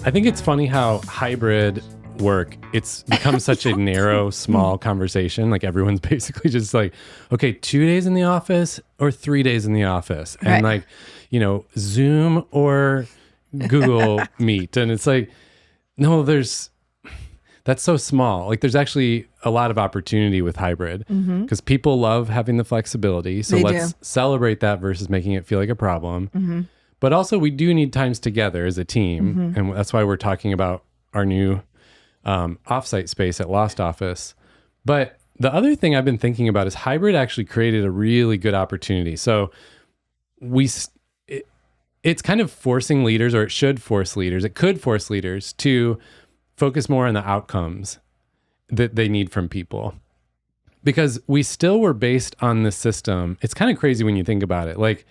I think it's funny how hybrid work, it's become such a narrow, small conversation. Like everyone's basically just like, okay, 2 days in the office or 3 days in the office. And like, Zoom or Google Meet. And it's like, no, that's so small. Like there's actually a lot of opportunity with hybrid because people love having the flexibility. So let's celebrate that versus making it feel like a problem. But also we do need times together as a team. And that's why we're talking about our new offsite space at Lost Office. But the other thing I've been thinking about is hybrid actually created a really good opportunity. So it's kind of forcing leaders, or it should force leaders. It could force leaders to focus more on the outcomes that they need from people. Because we still were based on this system. It's kind of crazy when you think about it. Like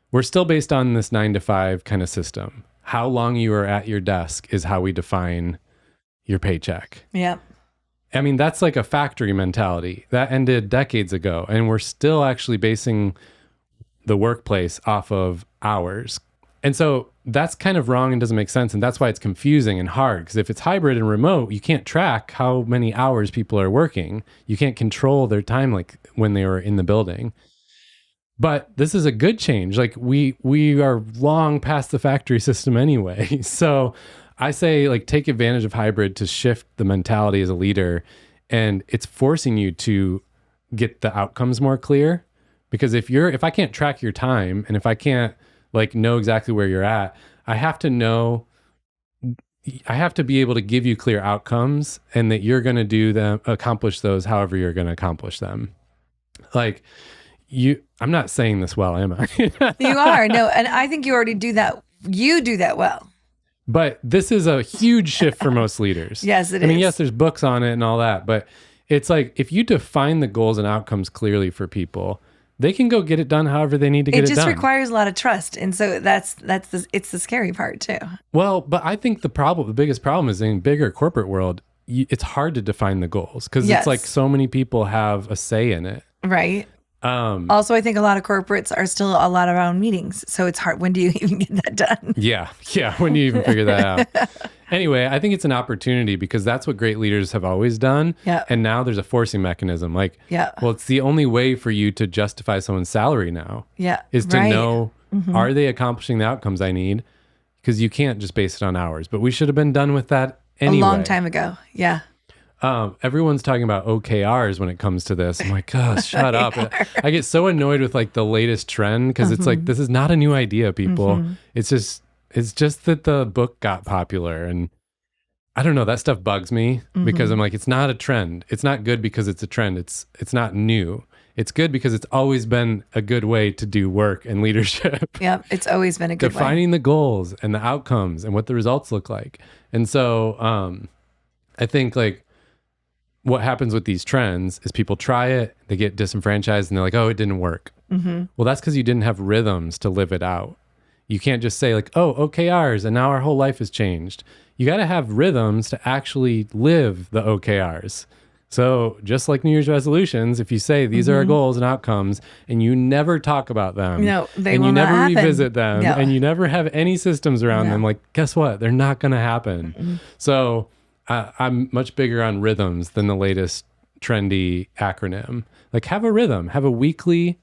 we're still based on this 9 to 5 kind of system. How long you are at your desk is how we define your paycheck. Yeah. I mean, that's like a factory mentality that ended decades ago. And we're still actually basing the workplace off of hours. And so that's kind of wrong and doesn't make sense. And that's why it's confusing and hard. Because if it's hybrid and remote, you can't track how many hours people are working. You can't control their time like when they were in the building. But this is a good change. Like we are long past the factory system anyway. So I say like take advantage of hybrid to shift the mentality as a leader. And it's forcing you to get the outcomes more clear. Because if I can't track your time and if I can't like know exactly where you're at, I have to be able to give you clear outcomes and that you're going to accomplish those however you're going to accomplish them. Like I'm not saying this well, am I? You are. No, and I think you already do that. You do that well. But this is a huge shift for most leaders. Yes, it is. I mean, yes, there's books on it and all that, but it's like if you define the goals and outcomes clearly for people, they can go get it done however they need to get it done. It just requires a lot of trust. And so it's the scary part too. Well, but I think the biggest problem is in bigger corporate world, it's hard to define the goals because it's like so many people have a say in it. Right. Also, I think a lot of corporates are still a lot around meetings. So it's hard. When do you even get that done? Yeah. When do you even figure that out? Anyway, I think it's an opportunity because that's what great leaders have always done. Yeah. And now there's a forcing mechanism. Like, well, it's the only way for you to justify someone's salary now. Yeah. Is to know, are they accomplishing the outcomes I need? Because you can't just base it on hours. But we should have been done with that anyway. A long time ago. Yeah. Everyone's talking about OKRs when it comes to this. I'm like, oh, shut up. I get so annoyed with like the latest trend because it's like, this is not a new idea, people. It's just that the book got popular. And I don't know, that stuff bugs me because I'm like, it's not a trend. It's not good because it's a trend. It's not new. It's good because it's always been a good way to do work and leadership. Yep, it's always been a good way. Defining the goals and the outcomes and what the results look like. And so I think like, what happens with these trends is people try it, they get disenfranchised, and they're like, oh, it didn't work. Well, that's because you didn't have rhythms to live it out. You can't just say like, oh, OKRs, and now our whole life has changed. You got to have rhythms to actually live the OKRs. So just like New Year's resolutions, if you say these are our goals and outcomes, and you never talk about them, and you never revisit them, and you never have any systems around them, like, guess what? They're not going to happen. So I'm much bigger on rhythms than the latest trendy acronym. Like have a rhythm, have a weekly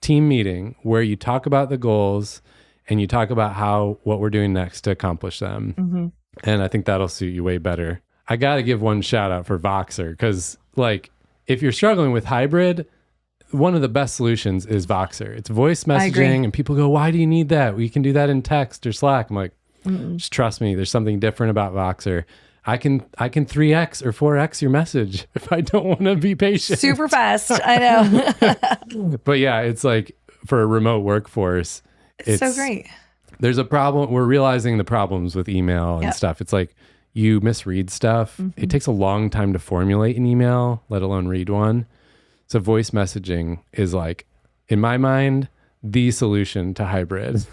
team meeting where you talk about the goals and you talk about what we're doing next to accomplish them. And I think that'll suit you way better. I got to give one shout out for Voxer because like if you're struggling with hybrid, one of the best solutions is Voxer. It's voice messaging and people go, why do you need that? We can do that in text or Slack. I'm like, just trust me, there's something different about Voxer. I can 3x or 4x your message if I don't want to be patient. Super fast. I know. But yeah, it's like for a remote workforce, it's so great. There's a problem. We're realizing the problems with email and stuff. It's like you misread stuff. It takes a long time to formulate an email, let alone read one. So voice messaging is like, in my mind, the solution to hybrid.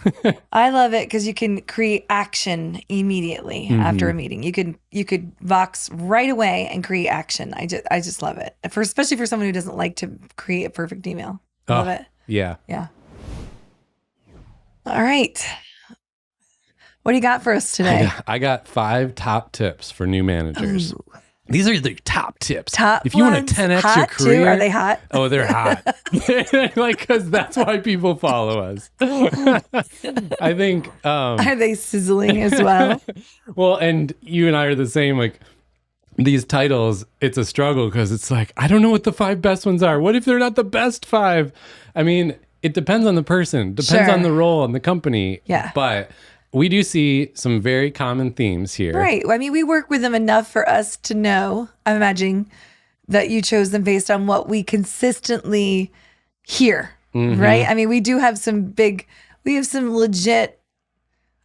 I love it because you can create action immediately after a meeting. You could Vox right away and create action. I just love it. Especially for someone who doesn't like to create a perfect email. Love it. Yeah. Yeah. All right. What do you got for us today? I got 5 top tips for new managers. Ooh. These are the top tips. Top if you want ones, to 10x hot your career, too? Are they hot? Oh, they're hot. Like, because that's why people follow us. I think. Are they sizzling as well? Well, and you and I are the same. Like these titles, it's a struggle because it's like I don't know what the 5 best ones are. What if they're not the best 5? I mean, it depends on the person, depends Sure. on the role and the company. Yeah. But we do see some very common themes here. Right. I mean, we work with them enough for us to know, I'm imagining, that you chose them based on what we consistently hear, right? I mean, we have some legit,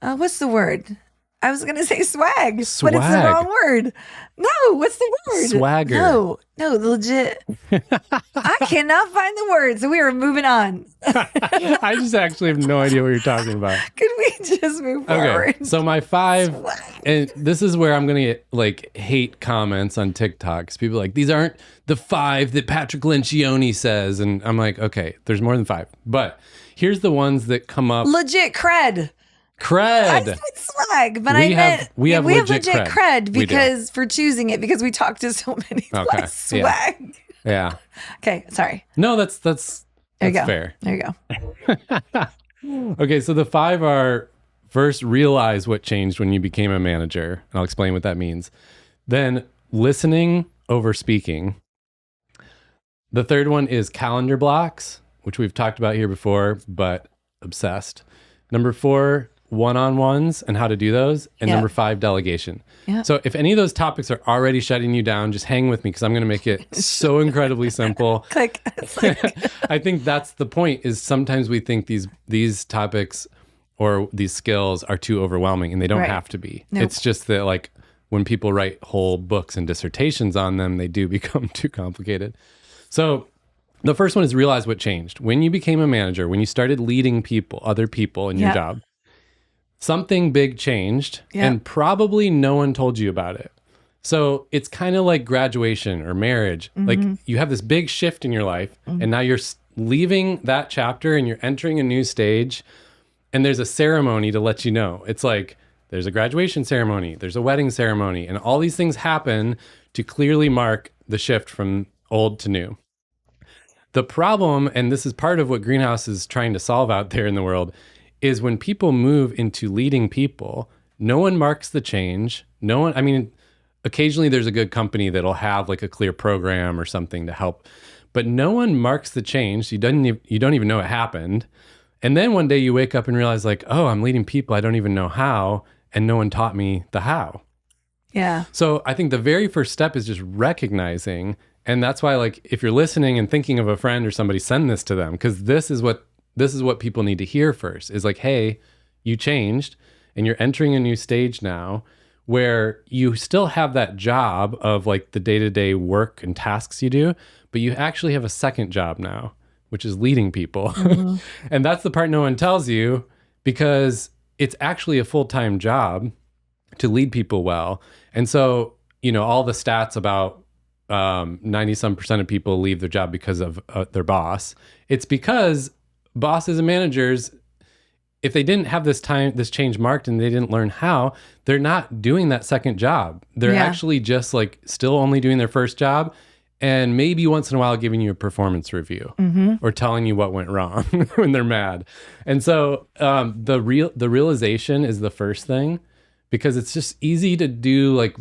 what's the word? I was going to say swag, but it's the wrong word. No, what's the word? Swagger. No, legit. I cannot find the word, so we are moving on. I just actually have no idea what you're talking about. Could we just move forward? Okay, so my 5, and this is where I'm going to get like hate comments on TikTok. 'Cause people are like, these aren't the 5 that Patrick Lencioni says. And I'm like, okay, there's more than 5. But here's the ones that come up. Legit cred. I Cred. said swag, but We have legit cred. We do. because for choosing it because we talked to so many like swag. Yeah. Okay, sorry. No, that's There you go. fair. There you go. Okay, so the 5 are: first, realize what changed when you became a manager. And I'll explain what that means. Then, listening over speaking. The third one is calendar blocks, which we've talked about here before, but obsessed. Number 4, one-on-ones and how to do those. And Yeah. number 5, delegation. Yeah. So if any of those topics are already shutting you down, just hang with me because I'm going to make it so incredibly simple. Click. It's like, I think that's the point, is sometimes we think these topics or these skills are too overwhelming, and they don't Right. have to be. Nope. It's just that like when people write whole books and dissertations on them, they do become too complicated. So the first one is realize what changed. When you became a manager, when you started leading people, other people in your Yep. job, something big changed, Yep. and probably no one told you about it. So it's kind of like graduation or marriage. Like you have this big shift in your life, and now you're leaving that chapter and you're entering a new stage, and there's a ceremony to let you know. It's like there's a graduation ceremony, there's a wedding ceremony, and all these things happen to clearly mark the shift from old to new. The problem, and this is part of what Greenhouse is trying to solve out there in the world, is when people move into leading people, no one marks the change. No one, I mean, occasionally there's a good company that'll have like a clear program or something to help, but no one marks the change. You don't even know it happened. And then one day you wake up and realize like, oh, I'm leading people. I don't even know how. And no one taught me the how. yeah. So I think the very first step is just recognizing. And that's why, like, if you're listening and thinking of a friend or somebody, send this to them, because this is what people need to hear first, is like, hey, you changed and you're entering a new stage now where you still have that job of like the day-to-day work and tasks you do, but you actually have a second job now, which is leading people. And that's the part no one tells you, because it's actually a full-time job to lead people well. And so, you know, all the stats about 90% of people leave their job because of their boss. It's because bosses and managers, if they didn't have this change marked and they didn't learn how, they're not doing that second job. They're actually just like still only doing their first job, and maybe once in a while giving you a performance review or telling you what went wrong when they're mad. And so the realization is the first thing, because it's just easy to do like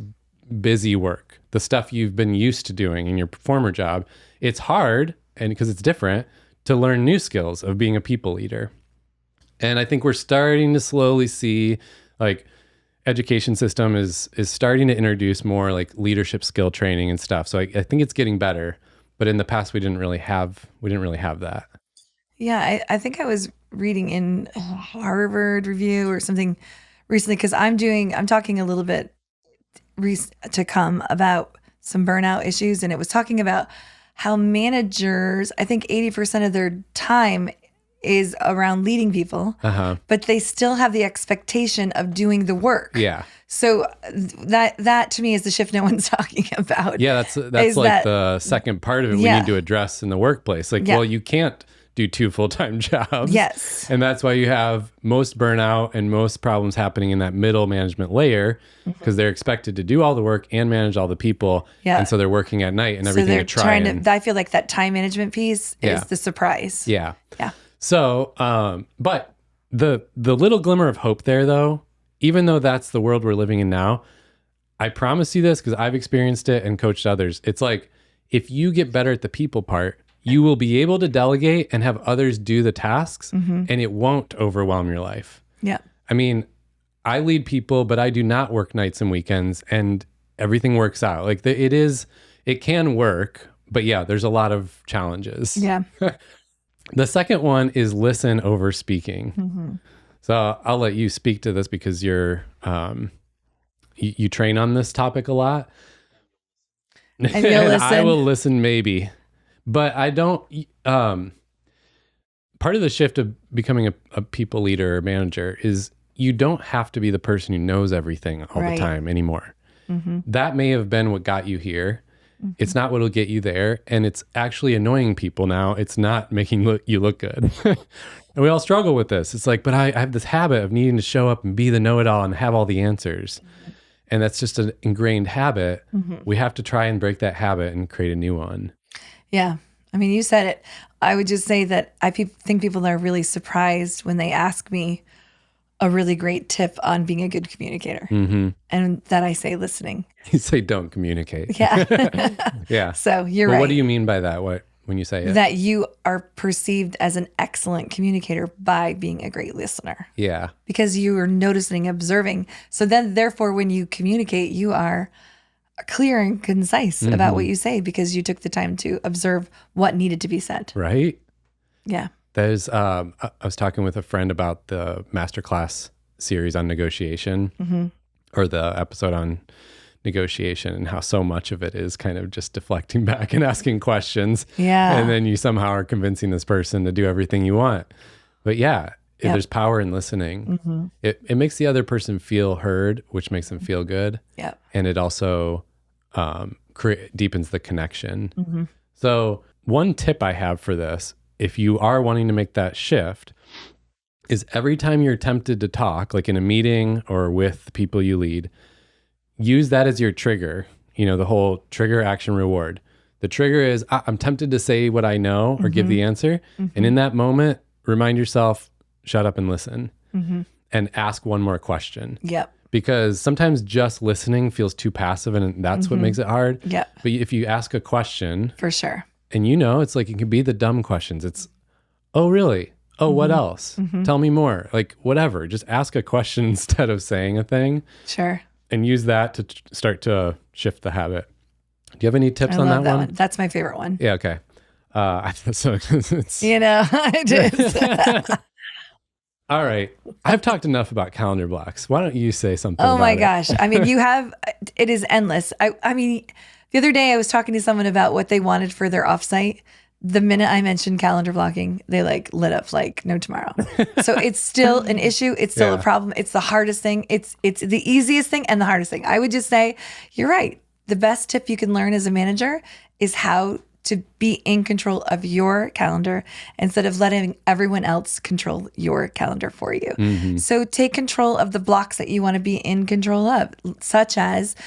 busy work, the stuff you've been used to doing in your former job. It's hard, and because it's different, to learn new skills of being a people leader. And I think we're starting to slowly see like education system is starting to introduce more like leadership skill training and stuff. So I think it's getting better, but in the past we didn't really have that. Yeah, I think I was reading in Harvard Review or something recently, because I'm talking a little bit to come about some burnout issues, and it was talking about how managers, I think 80% of their time is around leading people, but they still have the expectation of doing the work. Yeah. So that to me is the shift no one's talking about. Yeah, that's like the second part of it we need to address in the workplace. Like, well, you can't do 2 full-time jobs. Yes. And that's why you have most burnout and most problems happening in that middle management layer, because they're expected to do all the work and manage all the people. Yeah. And so they're working at night and So everything they're to try trying and, to, I feel like that time management piece is the surprise. yeah. Yeah. So, but the little glimmer of hope there, though, even though that's the world we're living in now, I promise you this because I've experienced it and coached others. It's like, if you get better at the people part, you will be able to delegate and have others do the tasks, and it won't overwhelm your life. Yeah. I mean, I lead people, but I do not work nights and weekends, and everything works out. Like it can work, but yeah, there's a lot of challenges. Yeah. The second one is listen over speaking. So I'll let you speak to this because you're, you train on this topic a lot. And you'll listen. I will listen maybe, but I don't, part of the shift of becoming a people leader or manager is you don't have to be the person who knows everything all the time anymore. That may have been what got you here. It's not what'll get you there. And it's actually annoying people now. It's not making you look good. And we all struggle with this. It's like, but I have this habit of needing to show up and be the know-it-all and have all the answers. And that's just an ingrained habit. We have to try and break that habit and create a new one. Yeah. I mean, you said it. I would just say that I think people are really surprised when they ask me a really great tip on being a good communicator. And that I say listening. You say don't communicate. Yeah. Yeah. So you're Well, right. what do you mean by that? When you say it? That you are perceived as an excellent communicator by being a great listener. Yeah. Because you are noticing, observing. So then, therefore, when you communicate, you are clear and concise about what you say because you took the time to observe what needed to be said. Right? Yeah. There's, I was talking with a friend about the masterclass series on negotiation or the episode on negotiation and how so much of it is kind of just deflecting back and asking questions. Yeah. And then you somehow are convincing this person to do everything you want. But yeah, there's power in listening. It makes the other person feel heard, which makes them feel good. Yeah. And it also deepens the connection. So one tip I have for this, if you are wanting to make that shift, is every time you're tempted to talk, like in a meeting or with the people you lead, use that as your trigger, the whole trigger, action, reward. The trigger is, I'm tempted to say what I know or give the answer. And in that moment, remind yourself, shut up and listen and ask one more question. Yep. Because sometimes just listening feels too passive and that's what makes it hard. Yep. But if you ask a question, For sure. and it's like, it can be the dumb questions. It's, oh, really? Oh, what else? Tell me more. Like, whatever. Just ask a question instead of saying a thing. Sure. And use that to start to shift the habit. Do you have any tips I on love that one? That's my favorite one. Yeah, okay. So it's It is. all right. I've talked enough about calendar blocks. Why don't you say something Oh about my it? gosh. I mean, it is endless. I mean, the other day I was talking to someone about what they wanted for their offsite. The minute I mentioned calendar blocking, they lit up like no tomorrow. So it's still an issue. It's still a problem. It's the hardest thing. It's the easiest thing and the hardest thing. I would just say, you're right. The best tip you can learn as a manager is how to be in control of your calendar instead of letting everyone else control your calendar for you. So take control of the blocks that you want to be in control of, such as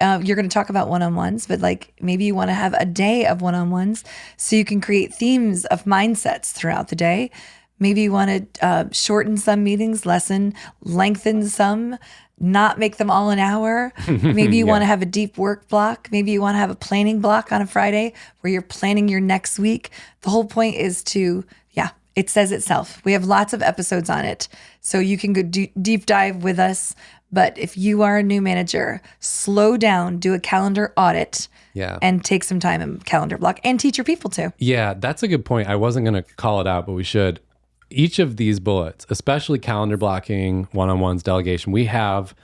you're going to talk about one-on-ones, but maybe you want to have a day of one-on-ones so you can create themes of mindsets throughout the day. Maybe you want to shorten some meetings, lengthen some, not make them all an hour. Maybe you want to have a deep work block. Maybe you want to have a planning block on a Friday where you're planning your next week. The whole point is it says itself. We have lots of episodes on it. So you can go deep dive with us. But if you are a new manager, slow down, do a calendar audit, and take some time in calendar block and teach your people to. Yeah, that's a good point. I wasn't going to call it out, but we should. Each of these bullets, especially calendar blocking, one-on-ones, delegation, we have,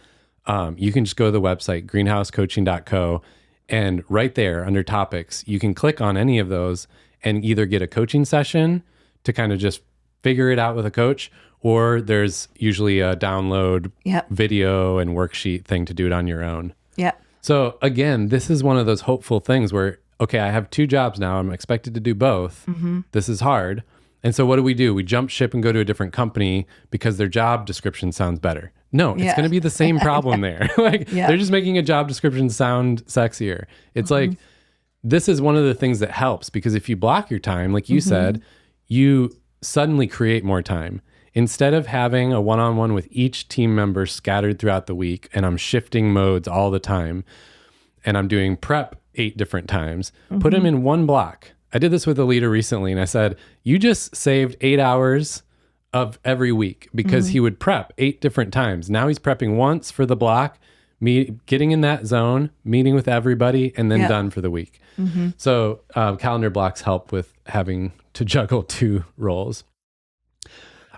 you can just go to the website, greenhousecoaching.co, and right there under topics, you can click on any of those and either get a coaching session to kind of just figure it out with a coach, or there's usually a download video and worksheet thing to do it on your own. Yeah. So again, this is one of those hopeful things where, okay, I have 2 jobs now. I'm expected to do both. This is hard. And so what do? We jump ship and go to a different company because their job description sounds better. No, it's Yeah. going to be the same problem there. Like Yeah. they're just making a job description sound sexier. It's like, this is one of the things that helps, because if you block your time, like you said, you suddenly create more time. Instead of having a one-on-one with each team member scattered throughout the week, and I'm shifting modes all the time, and I'm doing prep 8 different times, put them in one block. I did this with a leader recently, and I said, you just saved 8 hours of every week, because he would prep 8 different times. Now he's prepping once for the block, getting in that zone, meeting with everybody, and then done for the week. So calendar blocks help with having to juggle 2 roles.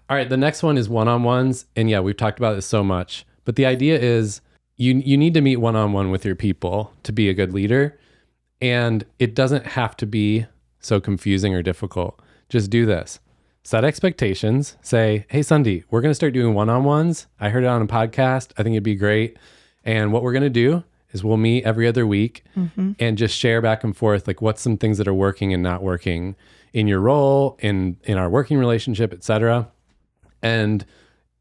All right, the next one is one-on-ones. And yeah, we've talked about this so much, but the idea is you need to meet one-on-one with your people to be a good leader. And it doesn't have to be so confusing or difficult. Just do this. Set expectations. Say, hey, Sunday, we're going to start doing one-on-ones. I heard it on a podcast. I think it'd be great. And what we're going to do is we'll meet every other week and just share back and forth, like what's some things that are working and not working in your role, in our working relationship, et cetera. And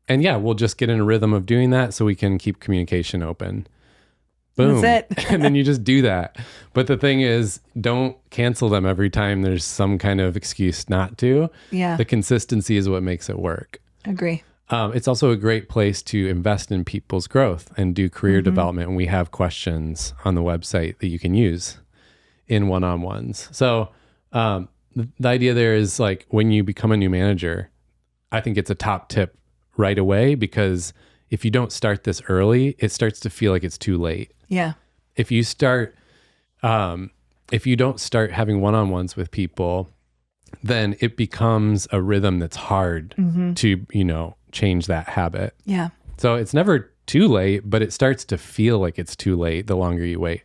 yeah, we'll just get in a rhythm of doing that so we can keep communication open. Boom. That's it. And then you just do that. But the thing is, don't cancel them every time there's some kind of excuse not to. Yeah. The consistency is what makes it work. Agree. It's also a great place to invest in people's growth and do career development. And we have questions on the website that you can use in one-on-ones. So the idea there is, like, when you become a new manager, I think it's a top tip right away, because if you don't start this early, it starts to feel like it's too late. Yeah. If you don't start having one-on-ones with people, then it becomes a rhythm that's hard to, change that habit. Yeah. So it's never too late, but it starts to feel like it's too late the longer you wait.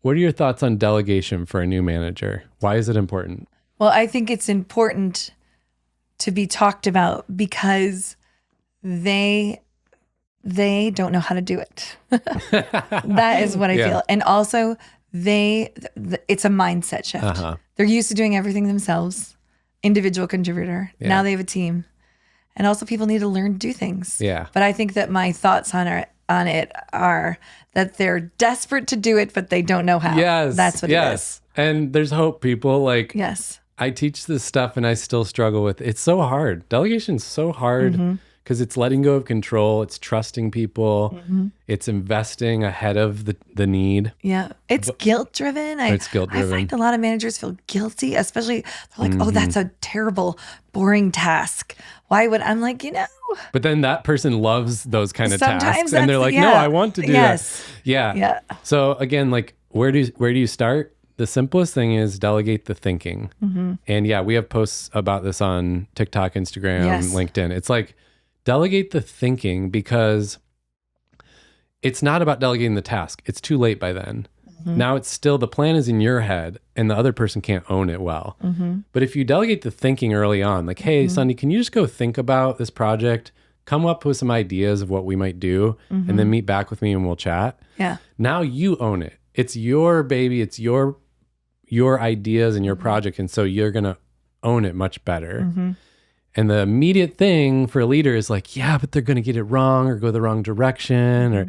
What are your thoughts on delegation for a new manager? Why is it important? Well, I think it's important to be talked about because they don't know how to do it. That is what I feel. And also it's a mindset shift. They're used to doing everything themselves, individual contributor. Yeah. Now they have a team. And also people need to learn to do things. Yeah. But I think that my thoughts on it are that they're desperate to do it, but they don't know how. Yes. That's what it is. And there's hope, people. Like, Yes. I teach this stuff and I still struggle with it. It's so hard. Delegation's so hard because it's letting go of control. It's trusting people. It's investing ahead of the need. Yeah. It's guilt driven. It's guilt-driven. I find a lot of managers feel guilty, especially they're like, oh, that's a terrible, boring task. Why would I'm like, But then that person loves those kind of Sometimes tasks. And they're that's- like, no, I want to do Yes. that. Yeah. Yeah. So again, like, where do you start? The simplest thing is delegate the thinking. And yeah, we have posts about this on TikTok, Instagram, Yes. LinkedIn. It's like, delegate the thinking, because it's not about delegating the task. It's too late by then. Now it's still, the plan is in your head and the other person can't own it well. But if you delegate the thinking early on, like, hey, Sunny, can you just go think about this project, come up with some ideas of what we might do, and then meet back with me and we'll chat. Yeah. Now you own it. It's your baby. It's your ideas and your project. And so you're going to own it much better. And the immediate thing for a leader is like, yeah, but they're going to get it wrong or go the wrong direction, or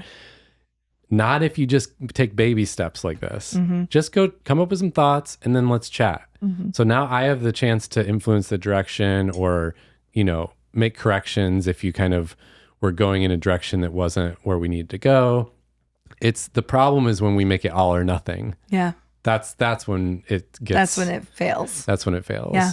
not if you just take baby steps like this. Just go come up with some thoughts and then let's chat. So now I have the chance to influence the direction, or, make corrections if you kind of were going in a direction that wasn't where we needed to go. It's the problem is when we make it all or nothing. Yeah. That's when it gets. That's when it fails. That's when it fails. Yeah.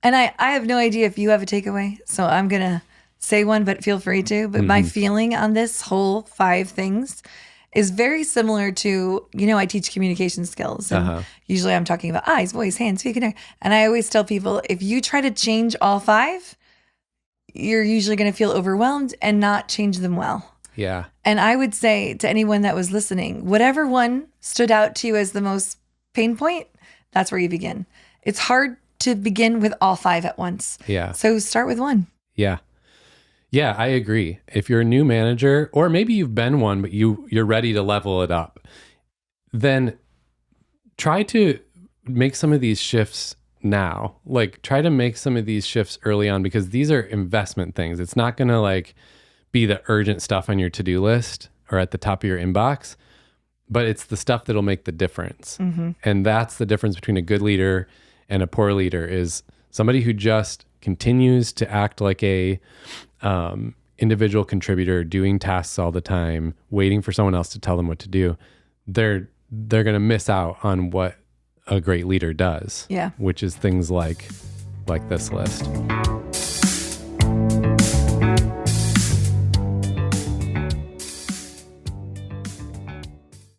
And I have no idea if you have a takeaway, so I'm going to say one, but feel free to. But my feeling on this whole 5 things is very similar to, I teach communication skills. And usually I'm talking about eyes, voice, hands, speaking. And I always tell people, if you try to change all 5, you're usually going to feel overwhelmed and not change them well. Yeah. And I would say to anyone that was listening, whatever one stood out to you as the most pain point, that's where you begin. It's hard to begin with all 5 at once. Yeah. So start with 1. Yeah. Yeah, I agree. If you're a new manager, or maybe you've been one, but you're ready to level it up, then try to make some of these shifts now. Like try to make some of these shifts early on because these are investment things. It's not going to like be the urgent stuff on your to-do list or at the top of your inbox, but it's the stuff that'll make the difference. And that's the difference between a good leader and a poor leader is somebody who just continues to act like a individual contributor, doing tasks all the time, waiting for someone else to tell them what to do. They're going to miss out on what a great leader does. Yeah. Which is things like this list.